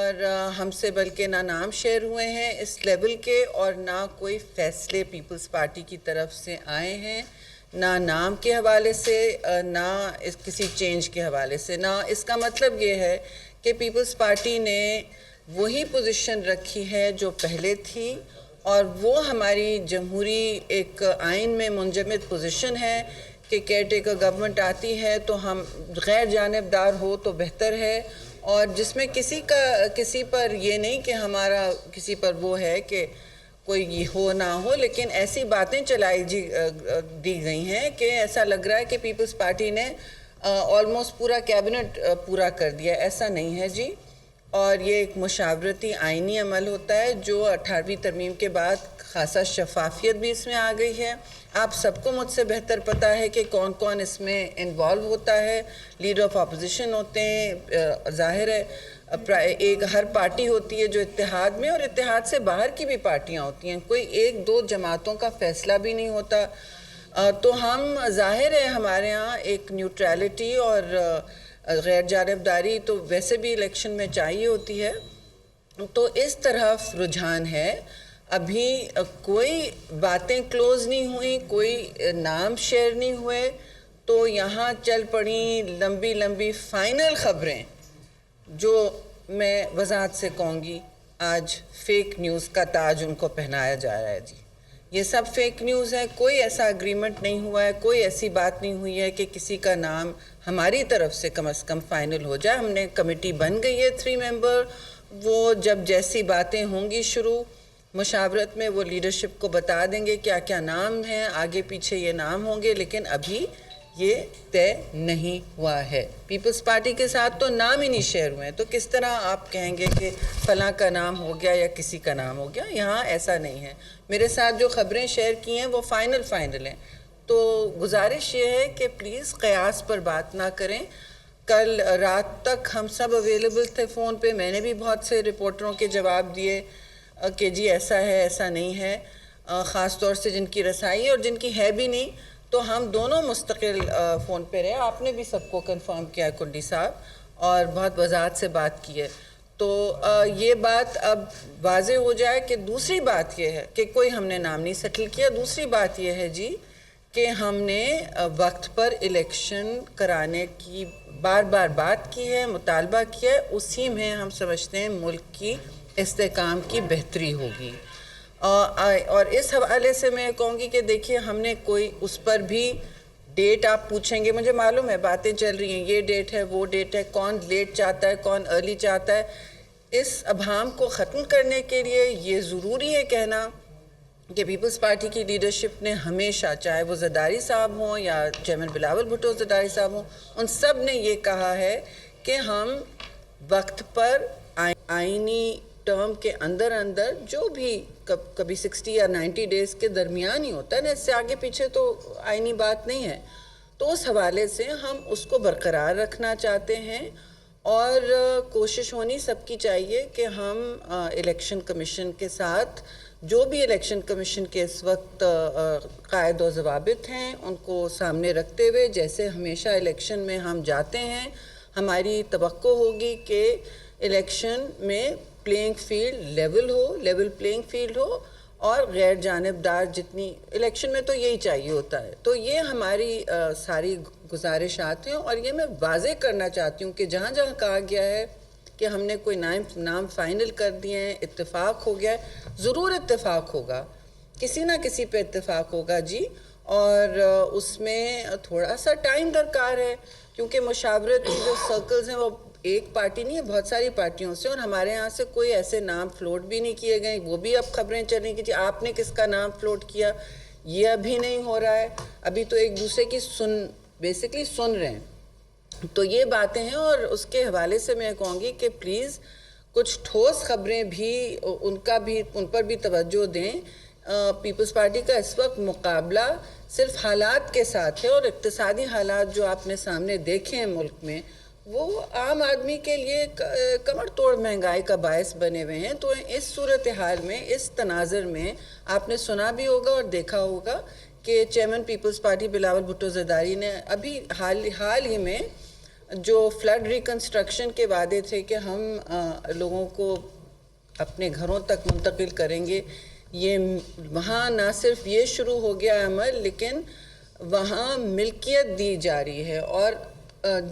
اور ہم سے بلکہ نہ نام شیئر ہوئے ہیں اس لیول کے اور نہ کوئی فیصلے پیپلز پارٹی کی طرف سے آئے ہیں، نہ نام کے حوالے سے، نہ کسی چینج کے حوالے سے۔ نہ اس کا مطلب یہ ہے کہ پیپلز پارٹی نے وہی پوزیشن رکھی ہے جو پہلے تھی، اور وہ ہماری جمہوری ایک آئین میں منجمد پوزیشن ہے کہ کیئر ٹیکر گورنمنٹ آتی ہے تو ہم غیر جانبدار ہو تو بہتر ہے، اور جس میں کسی پر یہ نہیں کہ ہمارا کسی پر وہ ہے کہ کوئی یہ ہو نہ ہو، لیکن ایسی باتیں چلائی دی گئی ہیں کہ ایسا لگ رہا ہے کہ پیپلز پارٹی نے آلموسٹ پورا کیبنٹ پورا کر دیا۔ ایسا نہیں ہے جی، اور یہ ایک مشاورتی آئینی عمل ہوتا ہے جو 18ویں ترمیم کے بعد خاصا شفافیت بھی اس میں آ گئی ہے۔ آپ سب کو مجھ سے بہتر پتہ ہے کہ کون کون اس میں انوالو ہوتا ہے۔ لیڈر آف اپوزیشن ہوتے ہیں، ظاہر ہے ایک ہر پارٹی ہوتی ہے جو اتحاد میں، اور اتحاد سے باہر کی بھی پارٹیاں ہوتی ہیں، کوئی ایک دو جماعتوں کا فیصلہ بھی نہیں ہوتا۔ تو ہم ظاہر ہے ہمارے ہاں ایک نیوٹرلٹی اور غیر جانبداری تو ویسے بھی الیکشن میں چاہیے ہوتی ہے، تو اس طرف رجحان ہے۔ ابھی کوئی باتیں کلوز نہیں ہوئیں، کوئی نام شیئر نہیں ہوئے، تو یہاں چل پڑیں لمبی لمبی فائنل خبریں جو میں وضاحت سے کہوں گی آج فیک نیوز کا تاج ان کو پہنایا جا رہا ہے جی۔ یہ سب فیک نیوز ہے، کوئی ایسا اگریمنٹ نہیں ہوا ہے، کوئی ایسی بات نہیں ہوئی ہے کہ کسی کا نام ہماری طرف سے کم از کم فائنل ہو جائے۔ ہم نے کمیٹی بن گئی ہے 3 ممبر، وہ جب جیسی باتیں ہوں گی شروع مشاورت میں وہ لیڈرشپ کو بتا دیں گے کیا کیا نام ہیں، آگے پیچھے یہ نام ہوں گے، لیکن ابھی یہ طے نہیں ہوا ہے۔ پیپلز پارٹی کے ساتھ تو نام ہی نہیں شیئر ہوئے ہیں، تو کس طرح آپ کہیں گے کہ فلاں کا نام ہو گیا یا کسی کا نام ہو گیا؟ یہاں ایسا نہیں ہے۔ میرے ساتھ جو خبریں شیئر کی ہیں وہ فائنل ہیں، تو گزارش یہ ہے کہ پلیز قیاس پر بات نہ کریں۔ کل رات تک ہم سب اویلیبل تھے فون پہ، میں نے بھی بہت سے رپورٹروں کے جواب دیے کہ جی ایسا ہے ایسا نہیں ہے، خاص طور سے جن کی رسائی اور جن کی ہے بھی نہیں، تو ہم دونوں مستقل فون پہ رہے۔ آپ نے بھی سب کو کنفرم کیا کنڈی صاحب، اور بہت وضاحت سے بات کی ہے، تو یہ بات اب واضح ہو جائے کہ دوسری بات یہ ہے کہ کوئی ہم نے نام نہیں سیٹل کیا۔ دوسری بات یہ ہے جی کہ ہم نے وقت پر الیکشن کرانے کی بار بار بات کی ہے، مطالبہ کیا ہے، اسی میں ہم سمجھتے ہیں ملک کی استحکام کی بہتری ہوگی۔ اور اس حوالے سے میں کہوں گی کہ دیکھیے ہم نے کوئی اس پر بھی ڈیٹ آپ پوچھیں گے، مجھے معلوم ہے باتیں چل رہی ہیں، یہ ڈیٹ ہے وہ ڈیٹ ہے، کون لیٹ چاہتا ہے کون ارلی چاہتا ہے۔ اس ابہام کو ختم کرنے کے لیے یہ ضروری ہے کہنا کہ پیپلز پارٹی کی لیڈرشپ نے ہمیشہ، چاہے وہ زرداری صاحب ہوں یا چیئرمین بلاول بھٹو زرداری صاحب ہوں، ان سب نے یہ کہا ہے کہ ہم وقت پر آئینی ٹرم کے اندر جو بھی کبھی 60 یا 90 ڈیز کے درمیان ہی ہوتا ہے نا، اس سے آگے پیچھے تو آئینی بات نہیں ہے، تو اس حوالے سے ہم اس کو برقرار رکھنا چاہتے ہیں، اور کوشش ہونی سب کی چاہیے کہ ہم الیکشن کمیشن کے ساتھ جو بھی الیکشن کمیشن کے اس وقت قائد و ضوابط ہیں ان کو سامنے رکھتے ہوئے، جیسے ہمیشہ الیکشن میں ہم جاتے ہیں، ہماری توقع ہوگی کہ الیکشن میں playing field level playing field ہو، اور غیر جانبدار جتنی الیکشن میں تو یہی چاہیے ہوتا ہے۔ تو یہ ہماری ساری گزارشات ہیں، اور یہ میں واضح کرنا چاہتی ہوں کہ جہاں جہاں کہا گیا ہے کہ ہم نے کوئی نام فائنل کر دیے ہیں، اتفاق ہو گیا ہے، ضرور اتفاق ہوگا، کسی نہ کسی پہ اتفاق ہوگا جی، اور اس میں تھوڑا سا ٹائم درکار ہے، کیونکہ مشاورت کی جو سرکلز ہیں وہ ایک پارٹی نہیں ہے، بہت ساری پارٹیوں سے، اور ہمارے ہاں سے کوئی ایسے نام فلوٹ بھی نہیں کیے گئے، وہ بھی اب خبریں چل رہی کہ جی آپ نے کس کا نام فلوٹ کیا، یہ ابھی نہیں ہو رہا ہے، ابھی تو ایک دوسرے کی بیسکلی سن رہے ہیں، تو یہ باتیں ہیں۔ اور اس کے حوالے سے میں کہوں گی کہ پلیز کچھ ٹھوس خبریں بھی ان پر بھی توجہ دیں۔ پیپلز پارٹی کا اس وقت مقابلہ صرف حالات کے ساتھ ہے، اور اقتصادی حالات جو آپ نے سامنے دیکھے ہیں ملک میں، وہ عام آدمی کے لیے کمر توڑ مہنگائی کا باعث بنے ہوئے ہیں۔ تو اس صورتحال میں، اس تناظر میں آپ نے سنا بھی ہوگا اور دیکھا ہوگا کہ چیئرمین پیپلز پارٹی بلاول بھٹو زرداری نے ابھی حال ہی میں جو فلڈ ریکنسٹرکشن کے وعدے تھے کہ ہم لوگوں کو اپنے گھروں تک منتقل کریں گے، یہ وہاں نہ صرف یہ شروع ہو گیا عمل، لیکن وہاں ملکیت دی جا رہی ہے، اور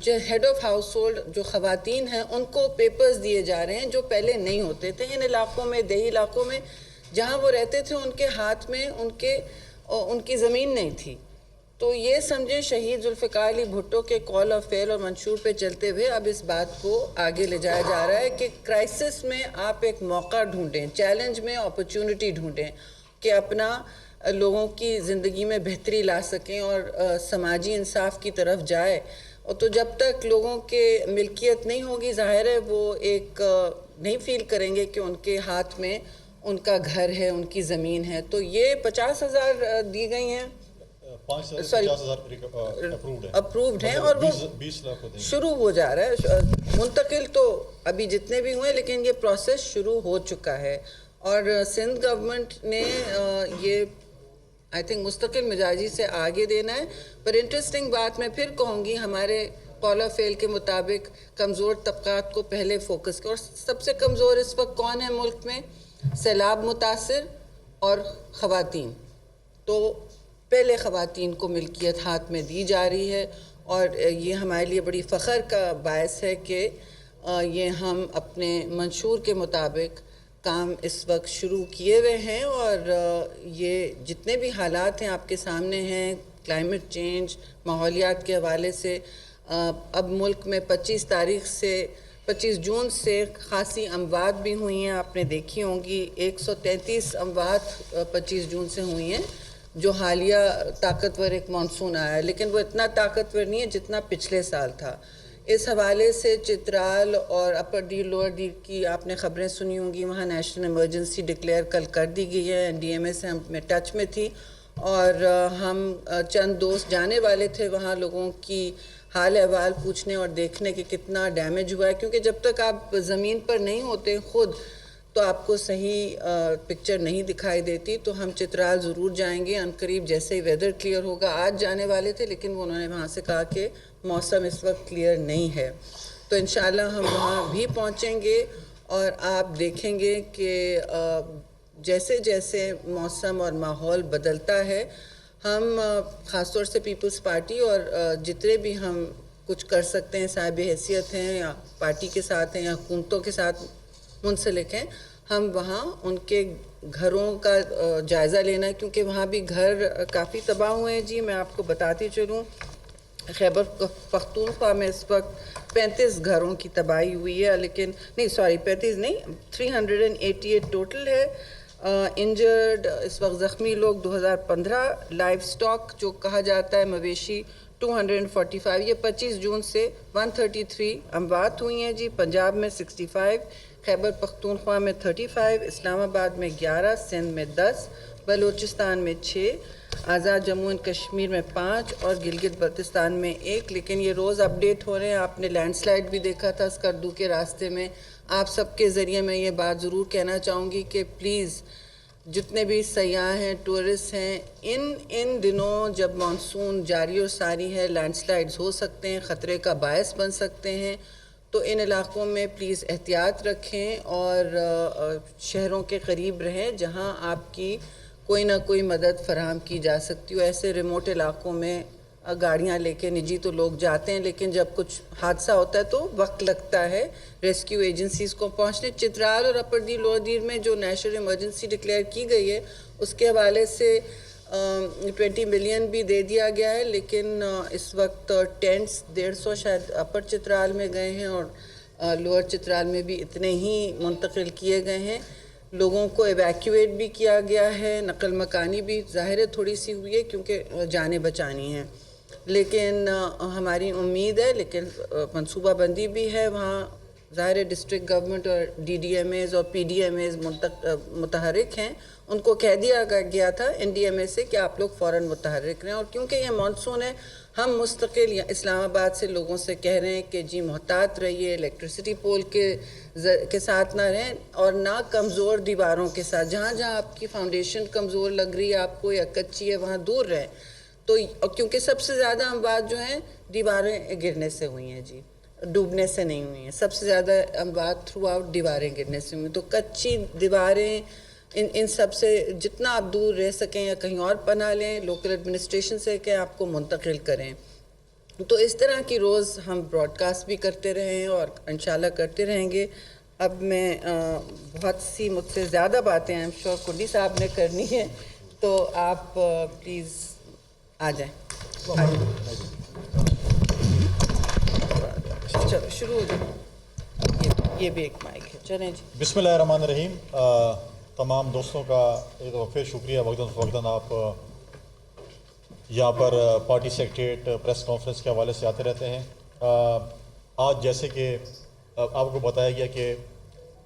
جو ہیڈ آف ہاؤس ہولڈ جو خواتین ہیں ان کو پیپرز دیے جا رہے ہیں جو پہلے نہیں ہوتے تھے ان علاقوں میں، دیہی علاقوں میں جہاں وہ رہتے تھے ان کے ہاتھ میں ان کی زمین نہیں تھی۔ تو یہ سمجھیں شہید ذوالفقار علی بھٹو کے کال اور فعل اور منشور پہ چلتے ہوئے اب اس بات کو آگے لے جایا جا رہا ہے کہ کرائسس میں آپ ایک موقع ڈھونڈیں، چیلنج میں اپرچونٹی ڈھونڈیں کہ اپنا لوگوں کی زندگی میں بہتری لا سکیں اور سماجی انصاف کی طرف جائے۔ اور تو جب تک لوگوں کے ملکیت نہیں ہوگی، ظاہر ہے وہ ایک نہیں فیل کریں گے کہ ان کے ہاتھ میں ان کا گھر ہے، ان کی زمین ہے۔ تو یہ 50,000 دی گئی ہیں، 50,000 اپرووڈ ہیں، اور وہ 20 لاکھ شروع ہو جا رہا ہے منتقل۔ تو ابھی جتنے بھی ہوئے لیکن یہ پروسیس شروع ہو چکا ہے، اور سندھ گورنمنٹ نے یہ آئی تھنک مستقل مزاجی سے آگے دینا ہے۔ پر انٹرسٹنگ بات میں پھر کہوں گی، ہمارے قول و فعل کے مطابق کمزور طبقات کو پہلے فوکس کر، اور سب سے کمزور اس وقت کون ہے ملک میں؟ سیلاب متاثر اور خواتین۔ تو پہلے خواتین کو ملکیت ہاتھ میں دی جا رہی ہے، اور یہ ہمارے لیے بڑی فخر کا باعث ہے کہ یہ ہم اپنے منشور کے مطابق کام اس وقت شروع کیے ہوئے ہیں، اور یہ جتنے بھی حالات ہیں آپ کے سامنے ہیں، کلائمیٹ چینج، ماحولیات کے حوالے سے اب ملک میں 25 جون سے خاصی اموات بھی ہوئی ہیں، آپ نے دیکھی ہوں گی 133 اموات 25 جون سے ہوئی ہیں، جو حالیہ طاقتور ایک مانسون آیا ہے، لیکن وہ اتنا طاقتور نہیں ہے جتنا پچھلے سال تھا۔ اس حوالے سے چترال اور اپر ڈیر لوئر ڈیر کی آپ نے خبریں سنی ہوں گی، وہاں نیشنل ایمرجنسی ڈکلیئر کل کر دی گئی ہے۔ NDMA سے ہم میں ٹچ میں تھی، اور ہم چند دوست جانے والے تھے وہاں لوگوں کی حال احوال پوچھنے اور دیکھنے کہ کتنا ڈیمیج ہوا ہے، کیونکہ جب تک آپ زمین پر نہیں ہوتے خود تو آپ کو صحیح پکچر نہیں دکھائی دیتی۔ تو ہم چترال ضرور جائیں گے عنقریب، جیسے ہی ویدر کلیئر ہوگا۔ آج جانے والے تھے لیکن انہوں نے وہاں سے کہا کہ موسم اس وقت کلیئر نہیں ہے، تو انشاءاللہ ہم وہاں بھی پہنچیں گے، اور آپ دیکھیں گے کہ جیسے جیسے موسم اور ماحول بدلتا ہے، ہم خاص طور سے پیپلز پارٹی اور جتنے بھی ہم کچھ کر سکتے ہیں، صاحب حیثیت ہیں یا پارٹی کے ساتھ ہیں یا حکومتوں کے ساتھ منسلک ہیں، ہم وہاں ان کے گھروں کا جائزہ لینا ہے، کیونکہ وہاں بھی گھر کافی تباہ ہوئے ہیں۔ جی میں آپ کو بتاتی چلوں، خیبر پختونخوا میں اس وقت 35 گھروں کی تباہی ہوئی ہے، لیکن نہیں 35 نہیں 388 ٹوٹل ہے۔ انجرڈ اس وقت زخمی لوگ 2015، لائف سٹاک جو کہا جاتا ہے مویشی 245۔ یہ 25 جون سے 133 اموات ہوئی ہیں جی۔ پنجاب میں 65، خیبر پختونخوا میں 35، اسلام آباد میں 11، سندھ میں 10، بلوچستان میں 6، آزاد جموں اینڈ کشمیر میں 5 اور گلگت بلتستان میں 1۔ لیکن یہ روز اپڈیٹ ہو رہے ہیں۔ آپ نے لینڈ سلائیڈ بھی دیکھا تھا اسکردو کے راستے میں۔ آپ سب کے ذریعے میں یہ بات ضرور کہنا چاہوں گی کہ پلیز جتنے بھی سیاح ہیں، ٹورسٹ ہیں، ان دنوں جب مانسون جاری اور ساری ہے، لینڈ سلائیڈز ہو سکتے ہیں، خطرے کا باعث بن سکتے ہیں، تو ان علاقوں میں پلیز احتیاط رکھیں اور شہروں کے قریب رہیں جہاں آپ کی کوئی نہ کوئی مدد فراہم کی جا سکتی ہو۔ ایسے ریموٹ علاقوں میں گاڑیاں لے کے نجی تو لوگ جاتے ہیں، لیکن جب کچھ حادثہ ہوتا ہے تو وقت لگتا ہے ریسکیو ایجنسیز کو پہنچنے۔ چترال اور اپر ڈیر لوئر ڈیر میں جو نیشنل ایمرجنسی ڈکلیئر کی گئی ہے اس کے حوالے سے 20 ملین بھی دے دیا گیا ہے، لیکن اس وقت ٹینٹس 150 شاید اپر چترال میں گئے ہیں اور لوئر چترال میں بھی اتنے ہی منتقل کیے گئے ہیں۔ لوگوں کو ایویکیویٹ بھی کیا گیا ہے، نقل مکانی بھی ظاہر ہے تھوڑی سی ہوئی ہے کیونکہ جانیں بچانی ہیں، لیکن ہماری امید ہے، لیکن منصوبہ بندی بھی ہے وہاں۔ ظاہر ڈسٹرکٹ گورنمنٹ اور DDMAs اور PDMAs متحرک ہیں، ان کو کہہ دیا گیا تھا NDMA سے کہ آپ لوگ فوراً متحرک رہیں، اور کیونکہ یہ مانسون ہے ہم مستقل اسلام آباد سے لوگوں سے کہہ رہے ہیں کہ جی محتاط رہیے، الیکٹریسٹی پول کے ساتھ نہ رہیں اور نہ کمزور دیواروں کے ساتھ، جہاں جہاں آپ کی فاؤنڈیشن کمزور لگ رہی ہے آپ کو یا کچی ہے وہاں دور رہیں۔ تو کیونکہ سب سے زیادہ اموات جو ہیں دیواریں گرنے سے ہوئی ہیں جی، ڈوبنے سے نہیں ہوئی ہیں. سب سے زیادہ اموات تھرو آؤٹ دیواریں گرنے سے ہوئی ہیں. تو کچی دیواریں ان سب سے جتنا آپ دور رہ سکیں یا کہیں اور پناہ لیں، لوکل ایڈمنسٹریشن سے کہ آپ کو منتقل کریں. تو اس طرح کی روز ہم براڈ کاسٹ بھی کرتے رہے ہیں اور انشاءاللہ کرتے رہیں گے. اب میں بہت سی مجھ سے زیادہ باتیں ایم شور کنڈی صاحب نے کرنی ہے، تو آپ پلیز آ جائیں. چلو شروع ہو جائیں. یہ بھی ایک مائک ہے، چلیں جی. بسم اللہ الرحمن الرحیم. تمام دوستوں کا ایک دفعہ پھر شکریہ. وقتاً آپ یہاں پر پارٹی سیکریٹریٹ پریس کانفرنس کے حوالے سے آتے رہتے ہیں. آج جیسے کہ آپ کو بتایا گیا کہ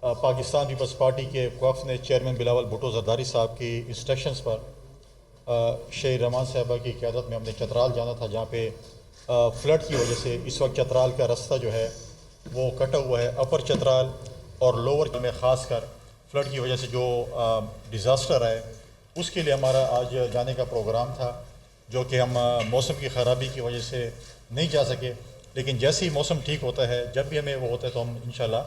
پاکستان پیپلز پارٹی کے وفد نے چیئرمین بلاول بھٹو زرداری صاحب کی انسٹرکشنز پر شہید رحمان صاحبہ کی قیادت میں ہم نے چترال جانا تھا، جہاں پہ فلڈ کی وجہ سے اس وقت چترال کا رستہ جو ہے وہ کٹا ہوا ہے. اپر چترال اور لوور میں خاص کر فلڈ کی وجہ سے جو ڈیزاسٹر ہے اس کے لیے ہمارا آج جانے کا پروگرام تھا، جو کہ ہم موسم کی خرابی کی وجہ سے نہیں جا سکے. لیکن جیسے ہی موسم ٹھیک ہوتا ہے، جب بھی ہمیں وہ ہوتا ہے، تو ہم انشاءاللہ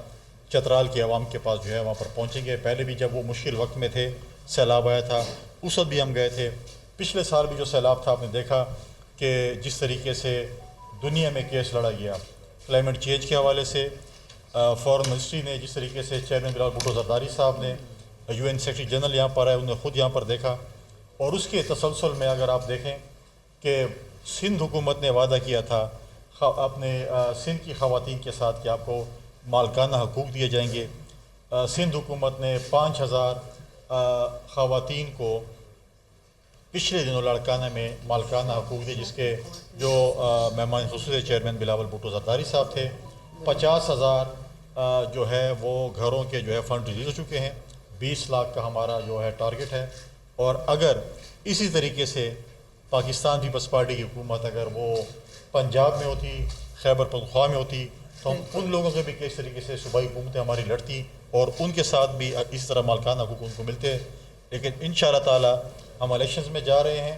چترال کے عوام کے پاس جو ہے وہاں پر پہنچیں گے. پہلے بھی جب وہ مشکل وقت میں تھے، سیلاب آیا تھا، اس وقت بھی ہم گئے تھے. پچھلے سال بھی جو سیلاب تھا، آپ نے دیکھا کہ جس طریقے سے دنیا میں کیس لڑا گیا کلائمیٹ چینج کے حوالے سے. فارن منسٹری نے جس طریقے سے چیئرمین بلاول بھٹو زرداری صاحب نے UN سیکرٹری جنرل یہاں پر آئے، انہوں نے خود یہاں پر دیکھا. اور اس کے تسلسل میں اگر آپ دیکھیں کہ سندھ حکومت نے وعدہ کیا تھا اپنے سندھ کی خواتین کے ساتھ کہ آپ کو مالکانہ حقوق دیے جائیں گے. سندھ حکومت نے 5000 خواتین کو پچھلے دنوں لاڑکانہ میں مالکانہ حقوق دیے، جس کے جو مہمان خصوصی چیئرمین بلاول بھٹو زرداری صاحب تھے. 50,000 جو ہے وہ گھروں کے جو ہے فنڈ ریلیز ہو چکے ہیں. 20 لاکھ کا ہمارا جو ہے ٹارگٹ ہے. اور اگر اسی طریقے سے پاکستان پیپلز پارٹی کی حکومت اگر وہ پنجاب میں ہوتی، خیبر پختونخوا میں ہوتی، تو ہم ان لوگوں سے بھی کس طریقے سے صوبائی حکومتیں ہماری لڑتی اور ان کے ساتھ بھی اس طرح مالکانہ حقوق ان کو ملتے. لیکن انشاءاللہ تعالی ہم الیکشنز میں جا رہے ہیں.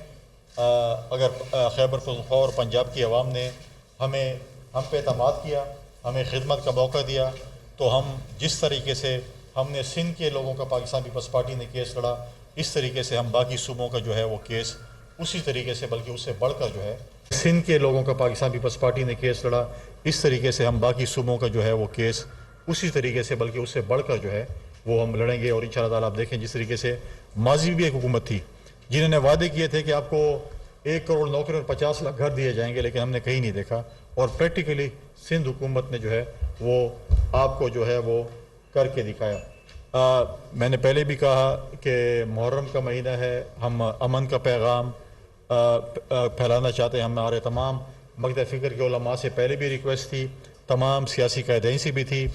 اگر خیبر پختونخوا اور پنجاب کی عوام نے ہم پہ اعتماد کیا، ہمیں خدمت کا موقع دیا، تو ہم جس طریقے سے ہم نے سندھ کے لوگوں کا پاکستان پیپلز پارٹی نے کیس لڑا، اس طریقے سے ہم باقی صوبوں کا جو ہے وہ کیس اسی طریقے سے بلکہ اس سے بڑھ کر جو ہے سندھ کے لوگوں کا پاکستان پیپلز پارٹی نے کیس لڑا، اس طریقے سے ہم باقی صوبوں کا جو ہے وہ کیس اسی طریقے سے بلکہ اس سے بڑھ کر جو ہے وہ ہم لڑیں گے. اور انشاءاللہ تعالیٰ آپ دیکھیں جس طریقے سے ماضی میں بھی ایک حکومت تھی جنہوں نے وعدے کیے تھے کہ آپ کو 1 کروڑ نوکری اور 50 لاکھ گھر دیے جائیں گے، لیکن ہم نے کہیں نہیں دیکھا. اور پریکٹیکلی سندھ حکومت نے جو ہے وہ آپ کو جو ہے وہ کر کے دکھایا. میں نے پہلے بھی کہا کہ محرم کا مہینہ ہے، ہم امن کا پیغام پھیلانا چاہتے ہیں. ہمارے تمام مکتب فکر کے علماء سے پہلے بھی ریکویسٹ تھی، تمام سیاسی قائدین سے بھی تھی،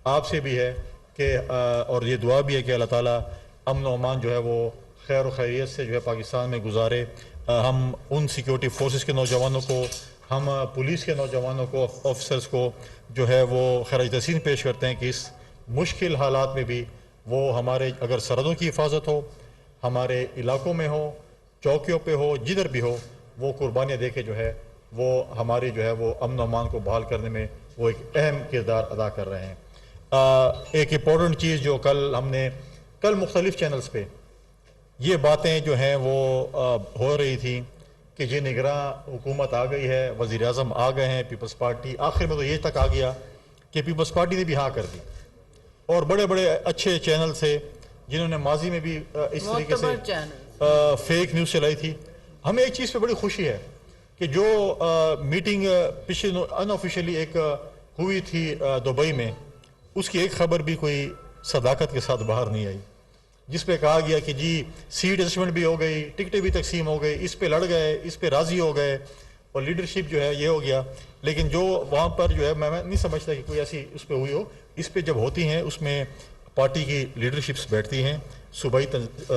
آپ سے بھی ہے کہ اور یہ دعا بھی ہے کہ اللہ تعالیٰ امن و امان جو ہے وہ خیر و خیریت سے جو ہے پاکستان میں گزارے. ہم ان سیکیورٹی فورسز کے نوجوانوں کو، ہم پولیس کے نوجوانوں کو، آفیسرز کو جو ہے وہ خراج تحسین پیش کرتے ہیں کہ اس مشکل حالات میں بھی وہ ہمارے اگر سرحدوں کی حفاظت ہو، ہمارے علاقوں میں ہو، چوکیوں پہ ہو، جدھر بھی ہو، وہ قربانیاں دے کے جو ہے وہ ہماری جو ہے وہ امن و امان کو بحال کرنے میں وہ ایک اہم کردار ادا کر رہے ہیں. ایک امپورٹنٹ چیز جو کل مختلف چینلز پہ یہ باتیں جو ہیں وہ ہو رہی تھی کہ جی نگراں حکومت آ گئی ہے، وزیر اعظم آ گئے ہیں، پیپلز پارٹی آخر میں تو یہ تک آ گیا کہ پیپلز پارٹی نے بھی ہاں کر دی. اور بڑے بڑے اچھے چینل تھے جنہوں نے ماضی میں بھی اس طریقے سے فیک نیوز چلائی تھی. ہمیں ایک چیز پہ بڑی خوشی ہے کہ جو میٹنگ پچھلے ان آفیشیلی ایک ہوئی تھی دبئی میں، اس کی ایک خبر بھی کوئی صداقت کے ساتھ باہر نہیں آئی، جس پہ کہا گیا کہ جی سیٹ ایڈجسٹمنٹ بھی ہو گئی، ٹکٹیں بھی تقسیم ہو گئی، اس پہ لڑ گئے، اس پہ راضی ہو گئے اور لیڈرشپ جو ہے یہ ہو گیا. لیکن جو وہاں پر جو ہے میں نہیں سمجھتا کہ کوئی ایسی اس پہ ہوئی ہو. اس پہ جب ہوتی ہیں اس میں پارٹی کی لیڈرشپس بیٹھتی ہیں، صوبائی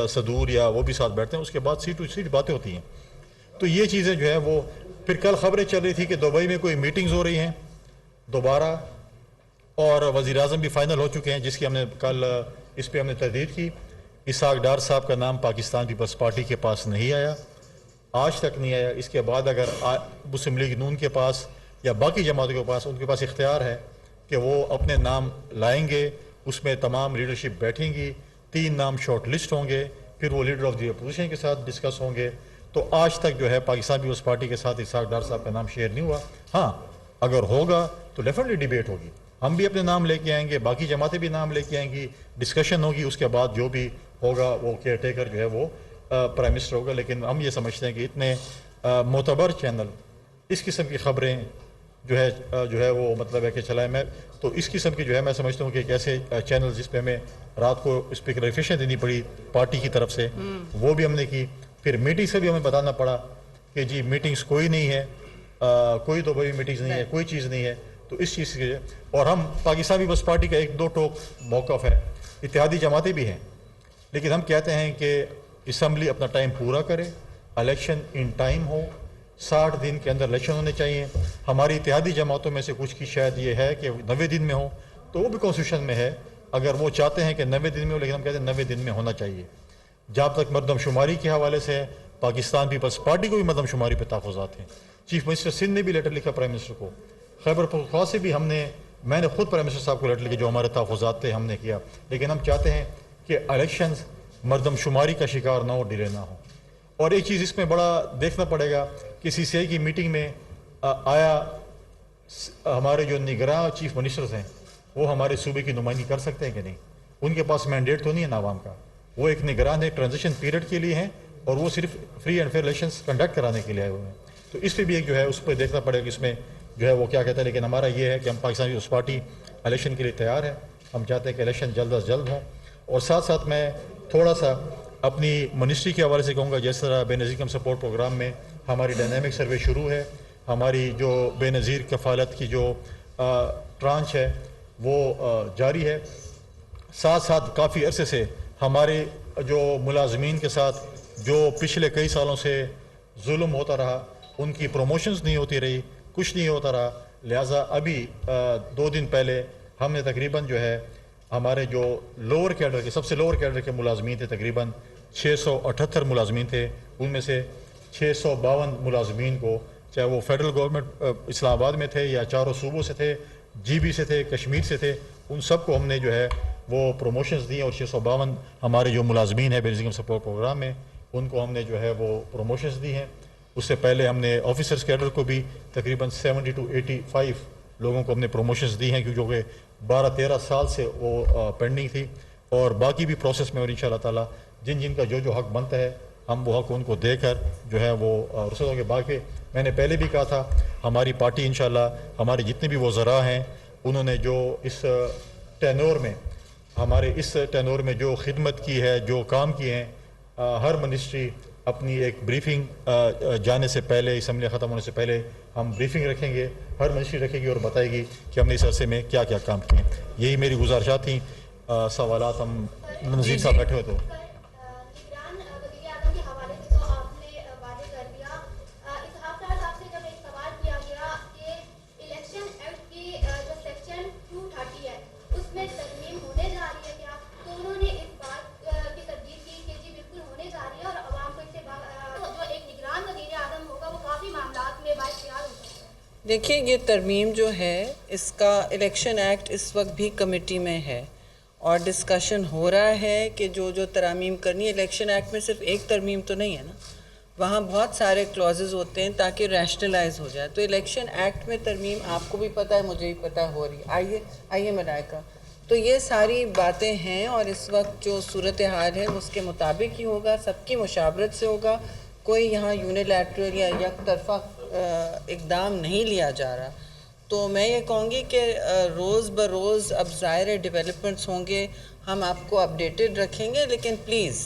صدور یا وہ بھی ساتھ بیٹھتے ہیں، اس کے بعد سیٹ ٹو سیٹ باتیں ہوتی ہیں. تو یہ چیزیں جو ہے وہ پھر کل خبریں چل رہی تھی کہ دبئی میں کوئی میٹنگز ہو رہی ہیں دوبارہ، اور وزیر اعظم بھی فائنل ہو چکے ہیں، جس کی ہم نے کل اس پہ ہم نے تردید کی. اسحاق ڈار صاحب کا نام پاکستان پیپلز پارٹی کے پاس نہیں آیا. آج تک نہیں آیا. اس کے بعد اگر مسلم لیگ نون کے پاس یا باقی جماعتوں کے پاس ان کے پاس اختیار ہے کہ وہ اپنے نام لائیں گے, اس میں تمام لیڈرشپ بیٹھیں گی, 3 نام شارٹ لسٹ ہوں گے, پھر وہ لیڈر آف دی اپوزیشن کے ساتھ ڈسکس ہوں گے. تو آج تک جو ہے پاکستان پیپلز پارٹی کے ساتھ اسحاق ڈار صاحب کا نام شیئر نہیں ہوا. ہاں اگر ہوگا تو ڈیفینیٹلی ڈیبیٹ ہوگی, ہم بھی اپنے نام لے کے آئیں گے, باقی جماعتیں بھی نام لے کے آئیں گی, ڈسکشن ہوگی, اس کے بعد جو بھی ہوگا وہ کیئر ٹیکر جو ہے وہ پرائم منسٹر ہوگا. لیکن ہم یہ سمجھتے ہیں کہ اتنے معتبر چینل اس قسم کی خبریں جو ہے وہ مطلب ہے کہ چلائیں. میں تو اس قسم کی جو ہے میں سمجھتا ہوں کہ ایک ایسے چینل جس پہ ہمیں رات کو اس پہ کلیریفیکیشن دینی پڑی پارٹی کی طرف سے, وہ بھی ہم نے کی. پھر میٹنگ سے بھی ہمیں بتانا پڑا کہ جی میٹنگز کوئی نہیں ہے, کوئی تو بڑی میٹنگز نہیں ہے, کوئی چیز نہیں ہے. تو اس چیز کے اور ہم پاکستان پیپلز پارٹی کا 1-2 ٹوک موقف ہے, اتحادی جماعتیں بھی ہیں, لیکن ہم کہتے ہیں کہ اسمبلی اپنا ٹائم پورا کرے, الیکشن ان ٹائم ہو, 60 دن کے اندر الیکشن ہونے چاہیے. ہماری اتحادی جماعتوں میں سے کچھ کی شاید یہ ہے کہ 90 دن میں ہو, تو وہ بھی کانسٹیٹیوشن میں ہے اگر وہ چاہتے ہیں کہ 90 دن میں ہو, لیکن ہم کہتے ہیں 90 دن میں ہونا چاہیے. جہاں تک مردم شماری کے حوالے سے ہے, پاکستان پیپلز پارٹی کو بھی مردم شماری پہ تحفظات ہیں. چیف منسٹر سندھ نے بھی لیٹر لکھا پرائم منسٹر کو, خیبر پختونخوا سے بھی میں نے خود پرائم منسٹر صاحب کو لیٹر لکھے جو ہمارے تحفظات تھے ہم نے کیا. لیکن ہم چاہتے ہیں کہ الیکشنز مردم شماری کا شکار نہ ہو, ڈیلے نہ ہو. اور ایک چیز اس میں بڑا دیکھنا پڑے گا کہ سی سی آئی کی میٹنگ میں آیا ہمارے جو نگراں چیف منسٹرز ہیں وہ ہمارے صوبے کی نمائندگی کر سکتے ہیں کہ نہیں. ان کے پاس مینڈیٹ تو نہیں ہے نا عوام کا, وہ ایک نگران ہے, ٹرانزیشن پیریڈ کے لیے ہیں, اور وہ صرف free and fair elections conduct کرانے کے لیے آئے ہوئے ہیں. تو اس پہ بھی ایک جو ہے اس پہ دیکھنا پڑے گا کہ اس میں جو ہے وہ کیا کہتا ہے. لیکن ہمارا یہ ہے کہ ہم پاکستان پیپلز پارٹی الیکشن کے لیے تیار ہے. ہم چاہتے ہیں کہ الیکشن جلد از جلد ہوں. اور ساتھ ساتھ میں تھوڑا سا اپنی منسٹری کے حوالے سے کہوں گا, جس طرح بے نظیر کم سپورٹ پروگرام میں ہماری ڈائنامک سروے شروع ہے, ہماری جو بے نظیر کفالت کی جو ٹرانچ ہے وہ جاری ہے. ساتھ ساتھ کافی عرصے سے ہمارے جو ملازمین کے ساتھ جو پچھلے کئی سالوں سے ظلم ہوتا رہا, ان کی پروموشنز نہیں ہوتی رہی, کچھ نہیں ہوتا رہا. لہٰذا ابھی 2 دن پہلے ہم نے تقریباً جو ہے ہمارے جو لوور کیڈر کے سب سے لوور کیڈر کے ملازمین تھے, تقریباً 678 ملازمین تھے, ان میں سے 652 ملازمین کو, چاہے وہ فیڈرل گورنمنٹ اسلام آباد میں تھے یا چاروں صوبوں سے تھے, جی بی سے تھے, کشمیر سے تھے, ان سب کو ہم نے جو ہے وہ پروموشنز دی. اور 652 ہمارے جو ملازمین ہیں بے نظیر سپورٹ پروگرام میں, ان کو ہم نے جو ہے وہ پروموشنز دی ہیں. اس سے پہلے ہم نے آفیسرز کیڈر کو بھی تقریباً 70 to 85 لوگوں کو ہم نے پروموشنز دی ہیں, کیونکہ 12-13 سال سے وہ پینڈنگ تھی. اور باقی بھی پروسیس میں, اور انشاءاللہ تعالیٰ جن کا جو حق بنتا ہے ہم وہ حق ان کو دے کر جو ہے وہ رخصت ہوں گے. باقی میں نے پہلے بھی کہا تھا, ہماری پارٹی انشاءاللہ ہمارے جتنے بھی وزراء ہیں انہوں نے جو اس ٹینور میں ہمارے اس ٹینور میں جو خدمت کی ہے, جو کام کیے ہیں, ہر منسٹری اپنی ایک بریفنگ جانے سے پہلے, اسمبلی ختم ہونے سے پہلے ہم بریفنگ رکھیں گے, ہر منسٹری رکھے گی اور بتائے گی کہ ہم نے اس عرصے میں کیا کیا کام کیے ہیں. یہی میری گزارشات تھیں. سوالات ہم نذیر صاحب بیٹھے ہوئے تو دیکھیے, یہ ترمیم جو ہے اس کا الیکشن ایکٹ اس وقت بھی کمیٹی میں ہے اور ڈسکشن ہو رہا ہے کہ جو ترامیم کرنی ہے. الیکشن ایکٹ میں صرف ایک ترمیم تو نہیں ہے نا, وہاں بہت سارے کلوزز ہوتے ہیں تاکہ ریشنلائز ہو جائے. تو الیکشن ایکٹ میں ترمیم آپ کو بھی پتہ ہے, مجھے بھی پتہ ہو رہی ہے. آئیے ملائکہ. تو یہ ساری باتیں ہیں اور اس وقت جو صورتحال ہے اس کے مطابق ہی ہوگا, سب کی مشاورت سے ہوگا. کوئی یہاں یونیلیٹرل یا یک طرفہ اقدام نہیں لیا جا رہا. تو میں یہ کہوں گی کہ روز بروز اب ظاہر ڈیولپمنٹس ہوں گے, ہم آپ کو اپڈیٹڈ رکھیں گے. لیکن پلیز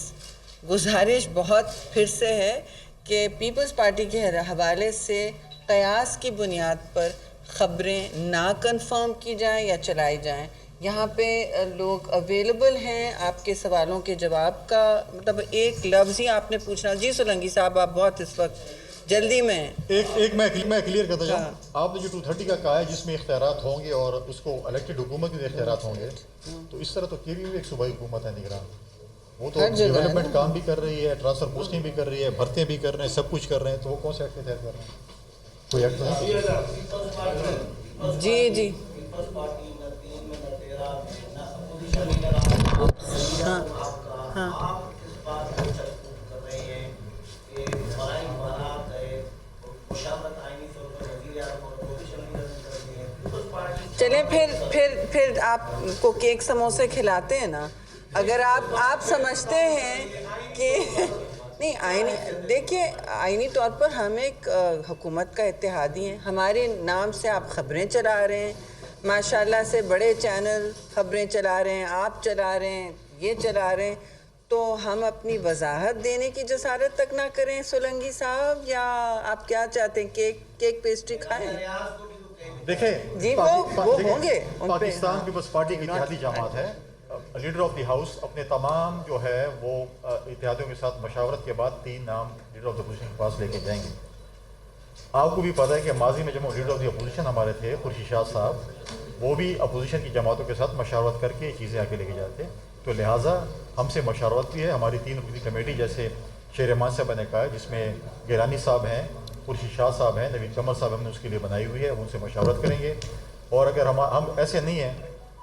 گزارش بہت پھر سے ہے کہ پیپلز پارٹی کے حوالے سے قیاس کی بنیاد پر خبریں نہ کنفرم کی جائیں یا چلائی جائیں. یہاں پہ لوگ اویلیبل ہیں آپ کے سوالوں کے جواب کا, مطلب ایک لفظ ہی آپ نے پوچھنا. جی سولنگی صاحب, آپ بہت اس وقت جلدی میں ایک میں کلیئر کرتا جاؤں. آپ نے جو 230 کا کہا ہے جس میں اختیارات ہوں گے اور اس کو الیکٹڈ حکومت کے اختیارات ہوں گے, تو اس طرح تو کے بھی ایک صوبائی حکومت ہے نگران. وہ تو ہر جگہ ہے ڈیولپمنٹ نا۔ کام بھی کر رہی ہے، ٹرانسفر پوسٹنگ بھی کر رہی ہے، بھرتیاں بھی کر رہے ہیں، سب کچھ کر رہے ہیں، تو وہ کون سے ایکٹ کے تحت کر رہے ہیں؟ کوئی ایکٹ نہیں۔ جی جی ہاں ہاں چلیں پھر آپ کو کیک سموسے کھلاتے ہیں نا، اگر آپ سمجھتے ہیں کہ نہیں آئینی، دیکھیے آئینی طور پر ہم ایک حکومت کا اتحادی ہیں، ہمارے نام سے آپ خبریں چلا رہے ہیں، ماشاءاللہ سے بڑے چینل خبریں چلا رہے ہیں، آپ چلا رہے ہیں، یہ چلا رہے ہیں، تو ہم اپنی وضاحت دینے کی جسارت تک نہ کریں سولنگی صاحب، یا آپ کیا چاہتے ہیں کیک پیسٹری کھائیں؟ دیکھیں جی وہ ہوں گے ان پہ، پاکستان پیپلز پارٹی کی اتحادی جماعت ہے، لیڈر آف دی ہاؤس اپنے تمام جو ہے وہ اتحادیوں کے ساتھ مشاورت کے بعد 3 نام لیڈر آف دی اپوزیشن کے پاس لے کے جائیں گے۔ آپ کو بھی پتہ ہے کہ ماضی میں جب لیڈر آف دی اپوزیشن ہمارے تھے خورشید شاہ صاحب، وہ بھی اپوزیشن کی جماعتوں کے ساتھ مشاورت کر کے چیزیں آگے لے کے جاتے ہیں، تو لہٰذا ہم سے مشاورت بھی ہے، ہماری 3 رکنی کمیٹی جیسے شیر امان صاحب نے کہا ہے، جس میں گیلانی صاحب ہیں، خورشید شاہ صاحب ہیں، نوید قمر صاحب ہم نے اس کے لیے بنائی ہوئی ہے، ان سے مشاورت کریں گے، اور اگر ہم ایسے نہیں ہیں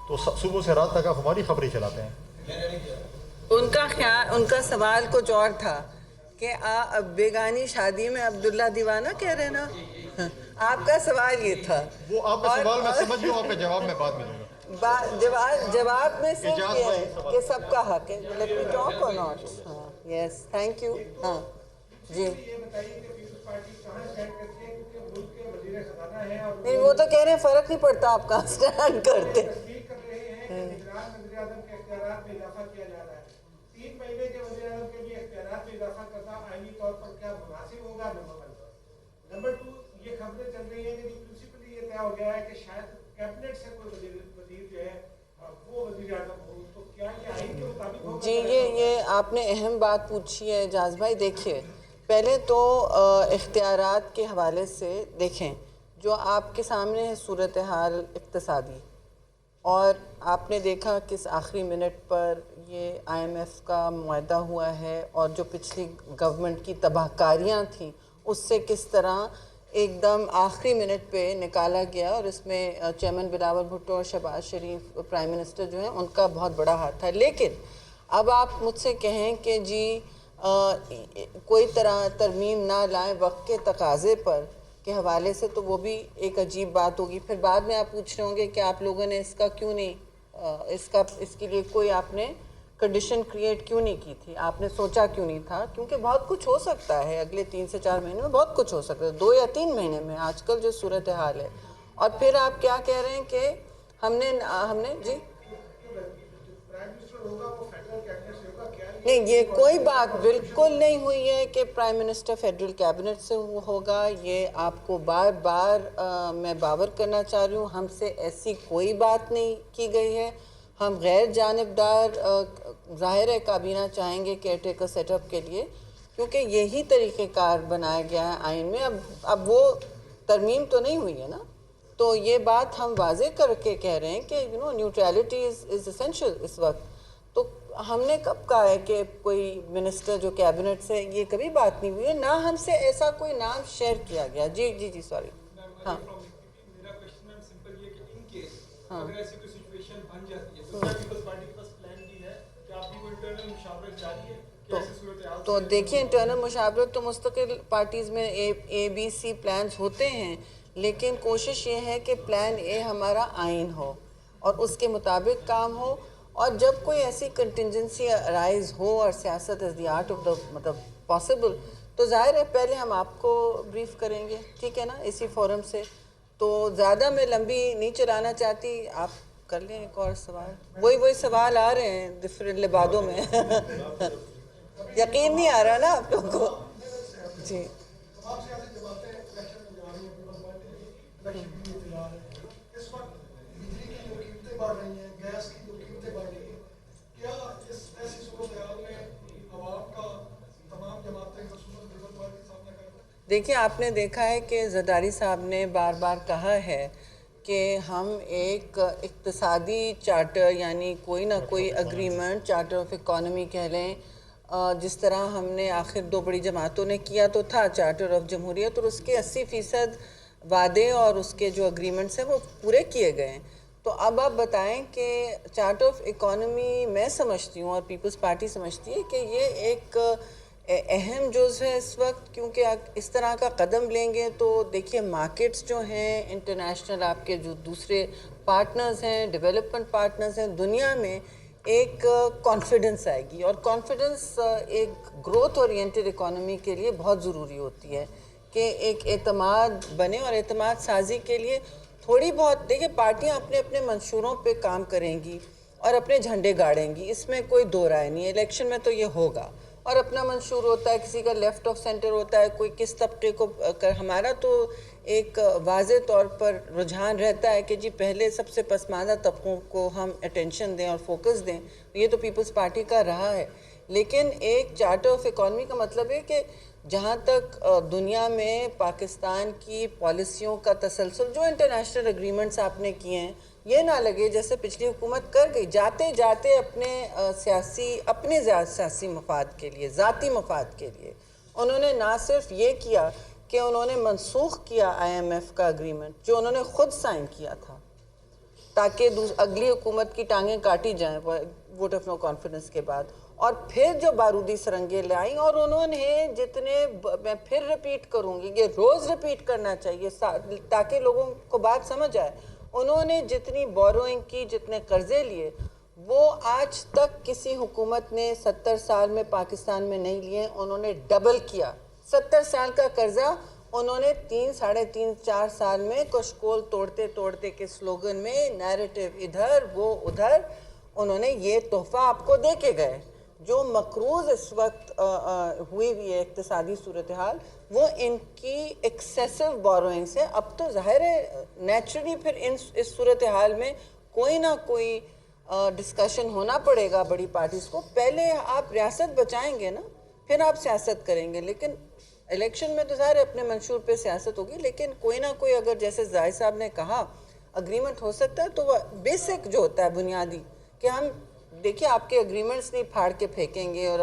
تو صبح سے رات تک آپ ہماری خبریں چلاتے ہیں۔ ان کا سوال کچھ اور تھا کہ بیگانی شادی میں عبداللہ دیوانہ کہہ رہے نا، آپ کا سوال یہ تھا، وہ آپ کا سوال میں سمجھ گیا، آپ کا جواب میں بعد میں دوں گا۔ جواب میں صرف یہ ہے کہ سب کا حق ہے، لیٹ می ٹاک اور ناٹ، ہاں یس تھینک یو، ہاں جی نہیں وہ تو کہہ رہے ہیں فرق نہیں پڑتا آپ کہاں اسٹینڈ کرتے ہیں۔ 3 مہینے کے وزیر اعظم کے لیے اختیارات میں اضافہ کرنا آئینی طور پر کیا مناسب ہوگا؟ نمبر 1۔ نمبر 2، یہ خبریں چل رہی ہیں کہ جو پرنسپلی یہ طے ہو گیا ہے کہ شاید کیبنٹ سے کوئی وزیر جو ہے وہ وزیر اعظم ہو، تو کیا یہ آئین کے مطابق ہوگا؟ جی یہ آپ نے اہم بات پوچھی ہے اعجاز بھائی۔ دیکھیے پہلے تو اختیارات کے حوالے سے دیکھیں، جو آپ کے سامنے ہے صورتحال اقتصادی، اور آپ نے دیکھا کس آخری منٹ پر یہ آئی ایم ایف کا معاہدہ ہوا ہے، اور جو پچھلی گورنمنٹ کی تباہ کاریاں تھیں اس سے کس طرح ایک دم آخری منٹ پہ نکالا گیا، اور اس میں چیئرمین بلاول بھٹو اور شہباز شریف پرائم منسٹر جو ہیں ان کا بہت بڑا ہاتھ تھا۔ لیکن اب آپ مجھ سے کہیں کہ جی کوئی طرح ترمیم نہ لائیں وقت کے تقاضے پر کے حوالے سے، تو وہ بھی ایک عجیب بات ہوگی۔ پھر بعد میں آپ پوچھ رہے ہوں گے کہ آپ لوگوں نے اس کا کیوں نہیں اس کے لیے کوئی آپ نے کنڈیشن کریٹ کیوں نہیں کی تھی، آپ نے سوچا کیوں نہیں تھا؟ کیونکہ بہت کچھ ہو سکتا ہے اگلے 3 سے 4 مہینے میں، بہت کچھ ہو سکتا ہے 2 یا 3 مہینے میں آج کل جو صورتحال ہے۔ اور پھر آپ کیا کہہ رہے ہیں کہ ہم نے جی نہیں، یہ کوئی بات بالکل نہیں ہوئی ہے کہ پرائم منسٹر فیڈرل کیبنٹ سے ہوگا، یہ آپ کو بار بار میں باور کرنا چاہ رہی ہوں، ہم سے ایسی کوئی بات نہیں کی گئی ہے۔ ہم غیر جانبدار ظاہر ہے کابینہ چاہیں گے کیئر ٹیکر سیٹ اپ کے لیے، کیونکہ یہی طریقہ کار بنایا گیا ہے آئین میں۔ اب وہ ترمیم تو نہیں ہوئی ہے نا، تو یہ بات ہم واضح کر کے کہہ رہے ہیں کہ نیوٹرلٹی از اسینشیل اس وقت۔ تو ہم نے کب کہا ہے کہ کوئی منسٹر جو کیبنٹ سے، یہ کبھی بات نہیں ہوئی ہے، نہ ہم سے ایسا کوئی نام شیئر کیا گیا۔ جی سوری، ہاں میرا کوشچن میم سمپل یہ ہے کہ ان کیس اگر ایسی کوئی سچویشن بن جاتی ہے تو کیا پیپلز پارٹی کے پاس پلان بھی ہے کہ آپ کی کوئی انٹرنل مشاورت جاری ہے کہ ایسی صورتحال؟ تو دیکھیں انٹرنل مشاورت تو مستقل پارٹیز میں اے بی سی پلانز ہوتے ہیں، لیکن کوشش یہ ہے کہ پلان اے ہمارا آئین ہو اور اس کے مطابق کام ہو، اور جب کوئی ایسی کنٹینجنسی رائز ہو اور سیاست از دی آرٹ آف دا مطلب پاسبل، تو ظاہر ہے پہلے ہم آپ کو بریف کریں گے، ٹھیک ہے نا، اسی فورم سے۔ تو زیادہ میں لمبی نہیں چلانا چاہتی، آپ کر لیں ایک اور سوال، وہی سوال آ رہے ہیں ڈفرینٹ لبادوں میں یقین نہیں آ رہا نا آپ لوگوں کو؟ جی اس وقت بجلی کی جو قیمتیں بڑھ رہی ہیں، گیس کی جو قیمتیں بڑھ رہی ہیں، کیا اس ایسی صورتحال میں عوام کا تمام جماعتیں خصوصاً لیبر پارٹی سامنا کریں؟ دیکھیے آپ نے دیکھا ہے کہ زرداری صاحب نے بار بار کہا ہے کہ ہم ایک اقتصادی چارٹر یعنی کوئی نہ کوئی اگریمنٹ چارٹر آف اکانومی کہہ لیں جس طرح ہم نے آخر 2 بڑی جماعتوں نے کیا تو تھا چارٹر آف جمہوریت اور اس کے 80% وعدے اور اس کے جو اگریمنٹس ہیں وہ پورے کیے گئے ہیں. تو اب آپ بتائیں کہ چارٹر آف اکانومی میں سمجھتی ہوں اور پیپلز پارٹی سمجھتی ہے کہ یہ ایک اہم جز ہے اس وقت, کیونکہ اس طرح کا قدم لیں گے تو دیکھیے مارکیٹس جو ہیں انٹرنیشنل آپ کے جو دوسرے پارٹنرز ہیں ڈیولپمنٹ پارٹنرز ہیں دنیا میں ایک کانفیڈنس آئے گی, اور کانفیڈنس ایک گروتھ اورینٹڈ اکانومی کے لیے بہت ضروری ہوتی ہے کہ ایک اعتماد بنے, اور اعتماد سازی کے لیے تھوڑی بہت دیکھیں پارٹیاں اپنے اپنے منشوروں پہ کام کریں گی اور اپنے جھنڈے گاڑیں گی, اس میں کوئی دو رائے نہیں ہے. الیکشن میں تو یہ ہوگا, اور اپنا منشور ہوتا ہے, کسی کا لیفٹ آف سینٹر ہوتا ہے, کوئی کس طبقے کو ہمارا تو ایک واضح طور پر رجحان رہتا ہے کہ جی پہلے سب سے پسماندہ طبقوں کو ہم اٹینشن دیں اور فوکس دیں, یہ تو پیپلز پارٹی کا رہا ہے. لیکن ایک چارٹر آف اکانومی کا مطلب ہے کہ جہاں تک دنیا میں پاکستان کی پالیسیوں کا تسلسل, جو انٹرنیشنل اگریمنٹس آپ نے کیے ہیں, یہ نہ لگے جیسے پچھلی حکومت کر گئی جاتے جاتے اپنے سیاسی مفاد کے لیے, ذاتی مفاد کے لیے انہوں نے نہ صرف یہ کیا کہ انہوں نے منسوخ کیا IMF کا اگریمنٹ جو انہوں نے خود سائن کیا تھا تاکہ اگلی حکومت کی ٹانگیں کاٹی جائیں ووٹ آف نو کانفیڈنس کے بعد, اور پھر جو بارودی سرنگیں لائیں, اور انہوں نے جتنے, میں پھر ریپیٹ کروں گی, یہ روز ریپیٹ کرنا چاہیے تاکہ لوگوں کو بات سمجھ آئے, انہوں نے جتنی بوروئنگ کی, جتنے قرضے لیے, وہ آج تک کسی حکومت نے 70 سال میں پاکستان میں نہیں لیے. انہوں نے ڈبل کیا. 70 سال کا قرضہ انہوں نے 3, ساڑھے 3, 4 سال میں کشکول توڑتے توڑتے کے سلوگن میں, نیریٹو ادھر وہ ادھر, انہوں نے یہ تحفہ آپ کو دے کے گئے. جو مقروض اس وقت ہوئی ہے اقتصادی صورتحال, وہ ان کی ایکسیسو بوروئنگ سے, اب تو ظاہر ہے نیچرلی پھر اس صورتحال میں کوئی نہ کوئی ڈسکشن ہونا پڑے گا بڑی پارٹیز کو. پہلے آپ ریاست بچائیں گے نا, پھر آپ سیاست کریں گے, لیکن الیکشن میں تو ظاہر اپنے منشور پہ سیاست ہوگی, لیکن کوئی نہ کوئی اگر جیسے زاہد صاحب نے کہا اگریمنٹ ہو سکتا ہے تو وہ بیسک جو ہوتا ہے بنیادی کہ ہم دیکھیں آپ کے اگریمنٹس نہیں پھاڑ کے پھینکیں گے اور